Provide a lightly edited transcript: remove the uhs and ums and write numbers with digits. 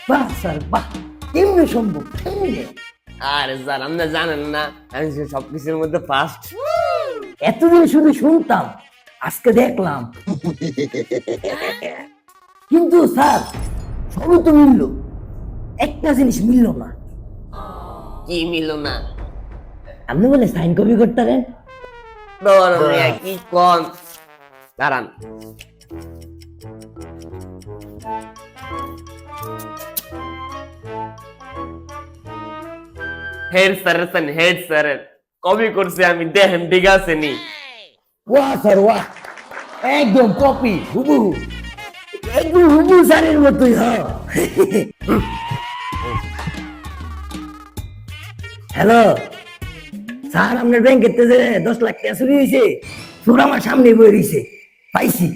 বাহ স্যার বাহ, কেমনে সম্ভব কেমনে? আরে স্যার আপনি জানেন না আমি সবকিছুর মধ্যে ফার্স্ট। এতদিন শুধু শুনতাম, আজকে দেখলাম। কিন্তু স্যার, সবই তো মিলল, একটা জিনিস মিলল না। কি মিল না? আপনি বলে সাইন কপি করতে পারেন? কি কোন? দাঁড়ান। হেড স্যারের কপি করছি আমি, দেখেন ঠিক আছে নি? ওয়াহ স্যার ওয়াহ, একদম কপি হুবহু, একদম হুবহু স্যারের মতোই। হ্যাঁ। হ্যালো স্যার, আপনার ব্যাংকের থেকে 10 লাখ টাকা চুরি হয়েছে, চোর আমার সামনে বই রয়েছে, পাইছি।